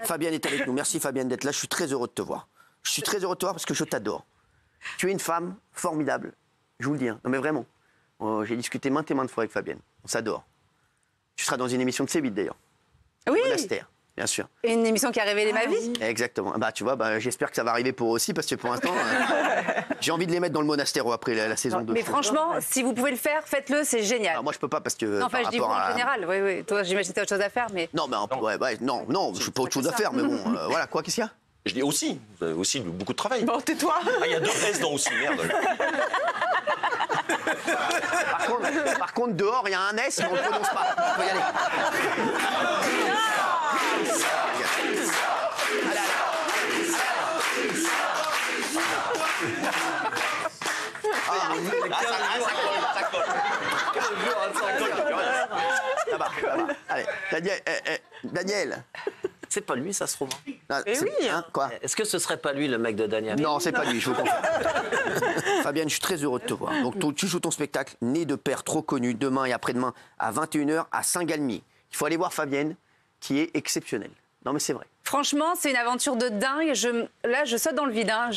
Fabienne est avec nous. Merci Fabienne d'être là. Je suis très heureux de te voir. Je suis très heureux de te voir parce que je t'adore. Tu es une femme formidable. Je vous le dis. Hein. Non mais vraiment. J'ai discuté maintes et maintes fois avec Fabienne. On s'adore. Tu seras dans une émission de C8 d'ailleurs. Oui. Monastère, bien sûr. Une émission qui a révélé ma vie. Exactement. Bah tu vois, j'espère que ça va arriver pour eux aussi parce que pour l'instant, j'ai envie de les mettre dans le monastère après la saison 2. Mais franchement, si vous pouvez le faire, faites-le, c'est génial. Alors moi je peux pas parce que. Non, enfin, je dis vous en général. Oui. Toi, j'imagine que t'as autre chose à faire, mais. Non, mais non, je n'ai pas autre chose à faire, mais bon, voilà, quoi, qu'est-ce qu'il y a? Je dis aussi, vous avez aussi beaucoup de travail. Bon, tais-toi. Ah, il y a 2 S dans aussi, merde. Par contre, dehors, il y a un S, mais on ne le prononce pas. On peut y aller. Ça va. Allez, Daniel. C'est pas lui, ça se trouve. Quoi? Est-ce que ce serait pas lui, le mec de Daniel? Non, c'est pas lui, je vous comprends. Fabienne, je suis très heureux de te voir. Donc, tu joues ton spectacle Né de père trop connu, demain et après-demain à 21h à Saint-Galmier. Il faut aller voir Fabienne, qui est exceptionnelle. Non, mais c'est vrai. Franchement, c'est une aventure de dingue. Là, je saute dans le vide. Hein.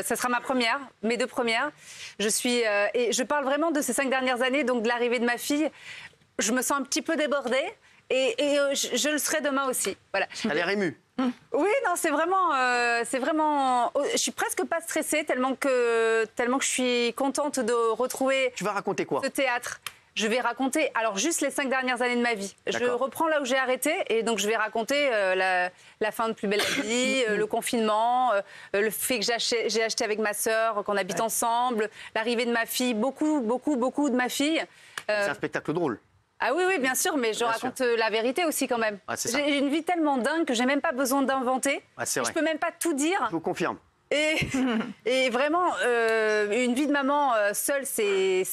Ça sera mes 2 premières. Et je parle vraiment de ces 5 dernières années, donc de l'arrivée de ma fille. Je me sens un petit peu débordée. Et je le serai demain aussi. Voilà. Elle est émue. Oui, non, c'est vraiment. Je suis presque pas stressée tellement que je suis contente de retrouver. Tu vas raconter quoi? Ce théâtre. Je vais raconter, alors juste les 5 dernières années de ma vie. Je reprends là où j'ai arrêté et donc je vais raconter la fin de Plus belle la vie, le confinement, le fait que j'ai acheté avec ma sœur, qu'on habite ensemble, l'arrivée de ma fille, beaucoup de ma fille. C'est un spectacle drôle. Ah oui, bien sûr, mais je raconte la vérité aussi quand même. J'ai une vie tellement dingue que j'ai même pas besoin d'inventer. Je peux même pas tout dire. Je vous confirme. Et vraiment, une vie de maman seule, c'est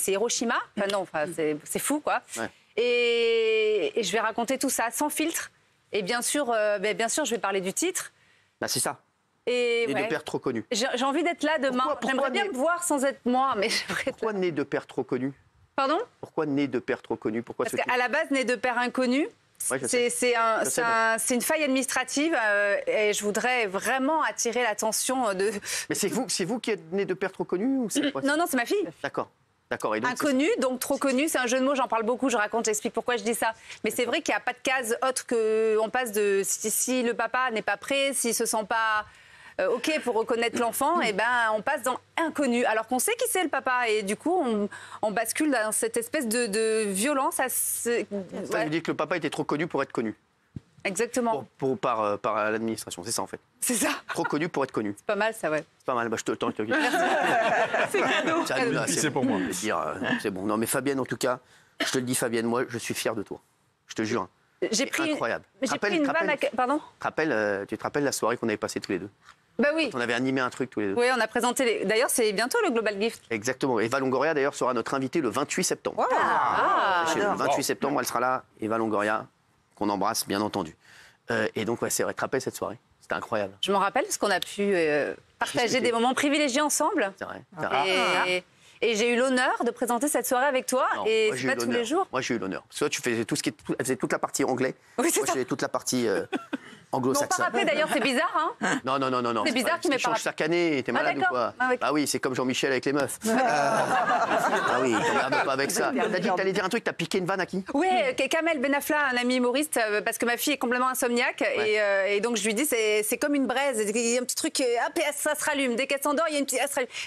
Hiroshima. Enfin, c'est fou, quoi. Ouais. Et je vais raconter tout ça sans filtre. Et bien sûr, je vais parler du titre. Bah, c'est ça. Et Né de père trop connu. J'ai envie d'être là demain. J'aimerais bien me voir sans être moi, mais pourquoi Né de père trop connu? Pardon? Pourquoi Né de père trop connu? Pourquoi? Parce qu'à la base, Né de père inconnu. Ouais, c'est une faille administrative et je voudrais vraiment attirer l'attention de... Mais c'est vous qui êtes né de père trop connu ou c'est quoi? Non, c'est ma fille. D'accord. Et donc, inconnu, donc trop connu, c'est un jeu de mots, j'en parle beaucoup, je raconte, j'explique pourquoi je dis ça. Mais c'est vrai qu'il n'y a pas de case autre qu'on passe de... Si le papa n'est pas prêt, s'il se sent pas... OK pour reconnaître l'enfant, et on passe dans inconnu. Alors qu'on sait qui c'est le papa, et du coup, on bascule dans cette espèce de violence. Ça veut dire que le papa était trop connu pour être connu. Exactement. Par l'administration, c'est ça en fait. C'est ça. Trop connu pour être connu. C'est pas mal, ça, ouais. C'est pas mal. Je te C'est cadeau. C'est pour moi. C'est bon. Non, mais Fabienne, en tout cas, je te le dis, Fabienne, moi, je suis fier de toi. Je te jure. J'ai pris incroyable. J'ai pris une vanne. Pardon. Tu te rappelles la soirée qu'on avait passée tous les deux? Bah oui. On avait animé un truc tous les deux. Oui, on a présenté. D'ailleurs, c'est bientôt le Global Gift. Exactement. Eva Longoria, d'ailleurs, sera notre invitée le 28 septembre. Wow. Le 28 septembre, elle sera là. Eva Longoria, qu'on embrasse, bien entendu. Et donc, ouais, c'est vrai. Tu te rappelles cette soirée? C'était incroyable. Je m'en rappelle parce qu'on a pu partager des moments privilégiés ensemble. C'est vrai. Et j'ai eu l'honneur de présenter cette soirée avec toi. Non, et c'est pas tous les jours. Moi, j'ai eu l'honneur. Parce que toi, tu faisais elle faisait toute la partie anglais. Oui, c'est moi, je faisais toute la partie On m'a pas anglo-saxon. rappelé d'ailleurs, c'est bizarre, hein? Non. C'est bizarre qu'il m'ait pas change rappelé. chaque année. T'es malade ou quoi? Ah oui, c'est comme Jean-Michel avec les meufs. Ah oui, t'emmerdes pas avec ça. T'as dit que t'allais dire un truc, t'as piqué une vanne à qui? Oui, Kamel Benafla, un ami humoriste, parce que ma fille est complètement insomniaque. Et donc je lui dis, c'est comme une braise. Il y a un petit truc, hop, ça se rallume. Dès qu'elle s'endort, il y a une petite...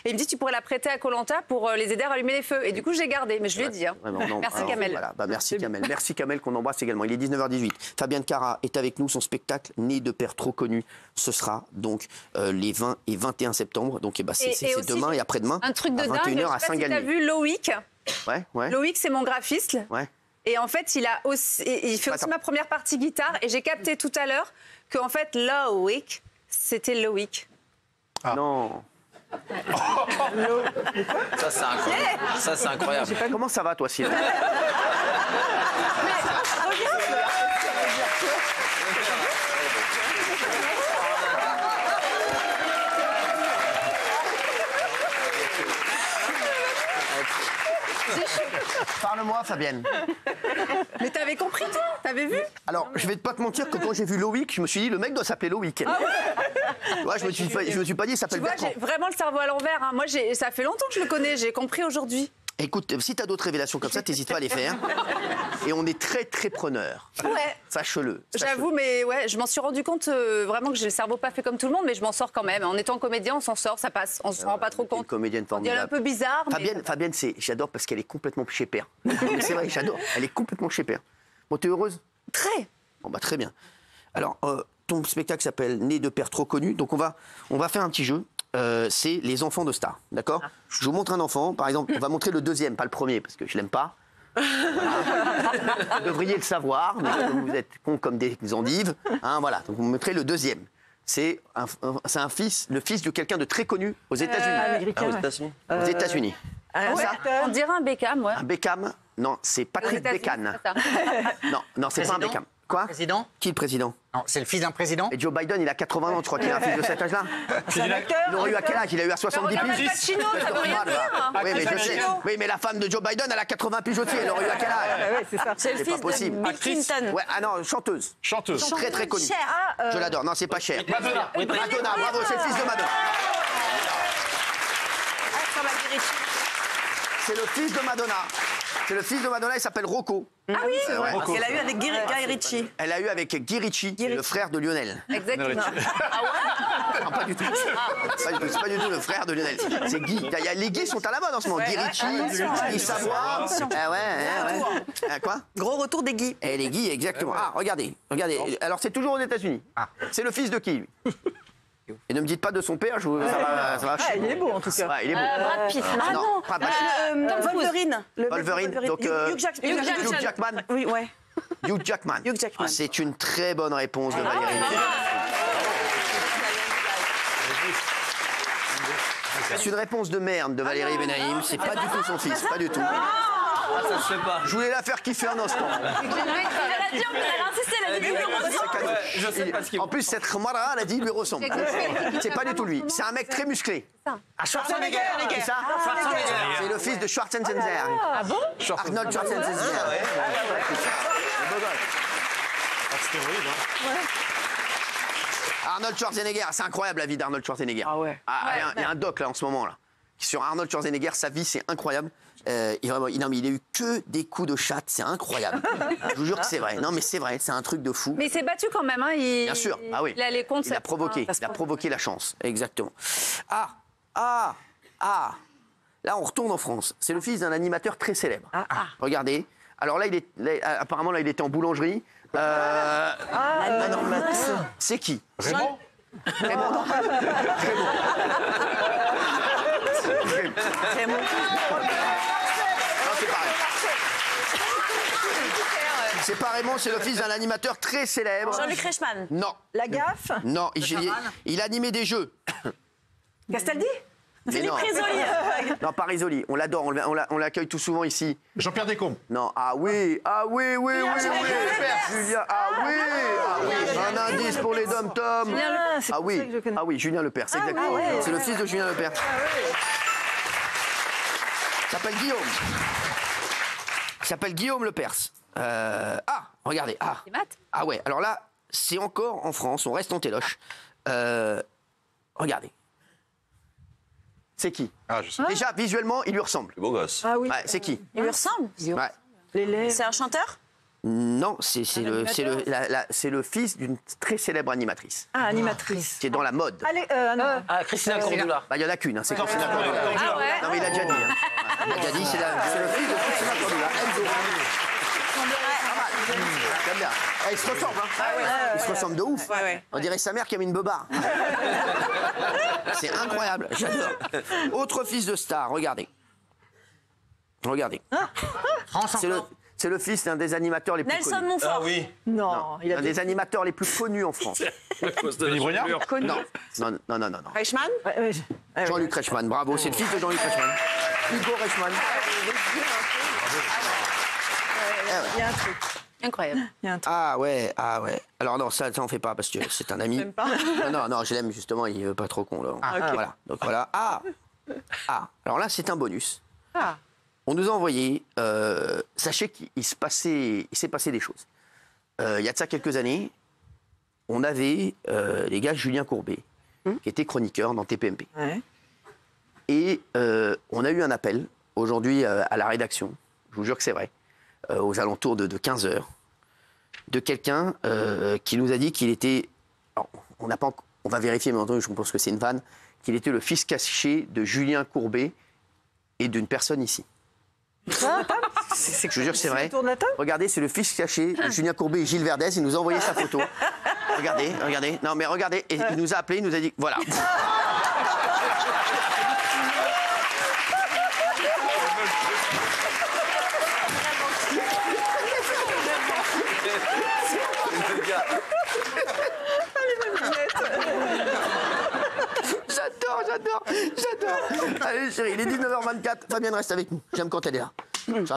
Et il me dit, tu pourrais la prêter à Koh-Lanta pour les aider à rallumer les feux. Et du coup, j'ai gardé, mais je lui ai dit. Hein. Merci Kamel. Voilà. Merci Kamel. Merci Kamel qu'on embrasse également. Il est 19h18. Fabienne Cara est avec nous. Son spectacle Né de père trop connu, ce sera donc les 20 et 21 septembre. Donc c'est demain et après-demain. Un truc de dingue, 21h à Saint-Galmier. Tu as vu Loïc? Ouais. Loïc, c'est mon graphiste. Ouais. Et en fait, il fait aussi ma première partie guitare. Et j'ai capté tout à l'heure qu'en fait, Loïc, c'était Loïc. Ah. Non. Ça, c'est incroyable. Ça, c'est incroyable. Comment ça va, toi, Sylvain? Parle-moi, Fabienne. Mais t'avais compris, toi? T'avais vu? Alors, je vais pas te mentir que quand j'ai vu Loïc, je me suis dit, le mec doit s'appeler Loïc. Ouais, je me suis pas dit, il s'appelle Tu vois, Bertrand. j'ai vraiment le cerveau à l'envers. Hein. Moi, ça fait longtemps que je le connais. J'ai compris aujourd'hui. Écoute, si t'as d'autres révélations comme ça, t'hésites pas à les faire. Et on est très, très preneurs. Ouais. Sache-le. J'avoue, mais ouais, je m'en suis rendu compte vraiment que j'ai le cerveau pas fait comme tout le monde, mais je m'en sors quand même. En étant comédien, on s'en sort, ça passe. On se rend pas trop T'es une compte. comédienne On dirait formidable. un peu bizarre, Fabienne, j'adore parce qu'elle est complètement chez père. C'est vrai, j'adore. Elle est complètement chez père. Bon, t'es heureuse? Très. Bon, bah, très bien. Alors, ton spectacle s'appelle Né de père trop connu. Donc, on va faire un petit jeu. C'est les enfants de stars, d'accord? Je vous montre un enfant, par exemple, on va montrer le deuxième, pas le premier, parce que je l'aime pas. Voilà. Vous devriez le savoir, mais comme vous êtes cons comme des endives, hein, voilà. Donc vous montrez le deuxième. C'est le fils de quelqu'un de très connu aux États-Unis. Ah, aux États-Unis. Aux États-Unis. On dirait un Beckham, ouais. Un Beckham? Non, c'est Patrick États-Unis, Beckham. c'est ça. Non, c'est pas un Président Beckham. Quoi? Président? Qui le président? Non, c'est le fils d'un président. Et Joe Biden, il a 80 ans, tu crois qu'il a un fils de cet âge-là? C'est un acteur. Il aurait eu à quel âge? Il a eu à 70 Regarde piges. Al Pacino, ça veut rien dire. Oui, mais je sais. Oui, mais la femme de Joe Biden, elle a 80 piges aussi. Elle aurait eu à quel âge? Ouais, c'est ça. C'est le C'est pas fils possible. de Bill Clinton. Ouais, ah non, chanteuse. Chanteuse. Très très connue. Cher. Je l'adore. Non, c'est pas cher. Madonna. Madonna, bravo, c'est le fils de Madonna. C'est le fils de Madonna. C'est le fils de Madonna, il s'appelle Rocco. Ah oui, Ouais. elle a eu avec Guy Ritchie. Elle a eu avec Guy Ritchie, le frère de Lionel. Exactement. Non, pas du tout. C'est pas du tout le frère de Lionel. C'est Guy. Les Guy sont à la mode en ce moment. Guy Ritchie, Guy Savoie. Ah ouais. Quoi? Gros retour des Guy. Et les Guy, exactement. Ah, regardez. Alors, c'est toujours aux États-Unis. C'est le fils de qui, lui? Et ne me dites pas de son père, ça va. Il est beau en tout cas. Ouais, il est beau. Brad Pitt. Ah non. pas Brad Pitt. Wolverine. Wolverine. Donc, Hugh Jackman. Oui, ouais. Hugh Jackman. Hugh Jackman. Ah, c'est une très bonne réponse de Valérie. C'est une réponse de merde de Valérie Benaïm. C'est pas du tout son fils, pas du tout. Ah, ça se fait pas. Je voulais la faire kiffer un instant. Elle a insisté, elle a dit lui ressemble. Je sais pas ce qu'il En plus, cette khmara, elle a dit, il lui ressemble. C'est pas du tout lui. C'est un mec très musclé. À Schwarzenegger. C'est ça? C'est le fils de Schwarzenegger. Ah bon? Arnold Schwarzenegger. Le beau gosse. Arnold Schwarzenegger, c'est incroyable la vie d'Arnold Schwarzenegger. Ah ouais. Il y a un doc là en ce moment là. Sur Arnold Schwarzenegger, sa vie c'est incroyable. Il a eu que des coups de chatte, c'est incroyable. Je vous jure que c'est vrai. Non mais c'est vrai, c'est un truc de fou. Mais il s'est battu quand même, hein. Bien sûr, ah oui. Il a les comptes. Il a provoqué la chance, exactement. Là on retourne en France. C'est le fils d'un animateur très célèbre. Regardez. Alors là, apparemment là il était en boulangerie. Non. C'est qui? Raymond. Raymond. Non, c'est pareil. C'est pas Raymond, c'est le fils d'un animateur très célèbre. Jean-Luc Reichmann. Non. La gaffe. Non, il animait des jeux. Castaldi. Mais non. Risoli. Non, pas Risoli. On l'adore, on l'accueille tout souvent ici. Jean-Pierre Descombes. Non, ah oui. Julien, ah oui. Un indice pour les dom-toms. Ah oui, Julien Lepers, exactement. C'est le fils de Julien Lepers. Il s'appelle Guillaume. Il s'appelle Guillaume Lepers. Regardez. C'est Matt. Ah ouais, alors là, c'est encore en France, on reste en téloche. Regardez. C'est qui? Ah, je sais. Déjà, visuellement, il lui ressemble. Le beau gosse. Ah oui. Ouais, c'est qui? Il lui ressemble. Ouais. Les lèvres. C'est un chanteur. Non, c'est le fils d'une très célèbre animatrice, Ah, animatrice. qui est dans la mode. Allez, non. Ah, Christina Cordula. Bah, il y en a qu'une, hein, c'est Christina Cordula. Ah ouais. Non, mais il a déjà dit. Hein. Il a déjà dit, c'est le fils de Christina Cordula. Enzo. J'aime bien. Ils se ressemblent, hein. Ils se ressemblent de ouf. Ouais. On dirait sa mère qui a mis une beubare. C'est incroyable, j'adore. Autre fils de star, regardez. C'est le fils d'un des animateurs les plus Nelson connus. Montfort. Ah oui. Non, il a Un des animateurs les plus connus en France. Denis Brognard. Non. Reichmann. Jean-Luc Reichmann, bravo, c'est le fils de Jean-Luc Reichmann. Hugo Reichmann. Il y a un truc. Incroyable. Ah ouais. Alors non, ça on fait pas parce que c'est un ami. Même pas. Non, je l'aime justement, il est pas trop con là. ok. Voilà. Donc voilà. Alors là, c'est un bonus. On nous a envoyé, sachez qu'il s'est passé des choses. Il y a de ça quelques années, on avait les gars Julien Courbet, qui était chroniqueur dans TPMP. Ouais. Et on a eu un appel aujourd'hui à la rédaction, je vous jure que c'est vrai, aux alentours de 15h, de quelqu'un qui nous a dit qu'il était, alors, on va vérifier, mais entendu, je pense que c'est une vanne, qu'il était le fils caché de Julien Courbet et d'une personne ici. Je vous jure que c'est vrai. Autour de la table. Regardez, c'est le fils caché de Julien Courbet et Gilles Verdez. Il nous a envoyé sa photo. Regardez, regardez. Non, mais regardez. Et il nous a appelé, il nous a dit voilà. J'adore. Allez, chérie, il est 19h24. Fabienne reste avec nous. J'aime quand elle est là.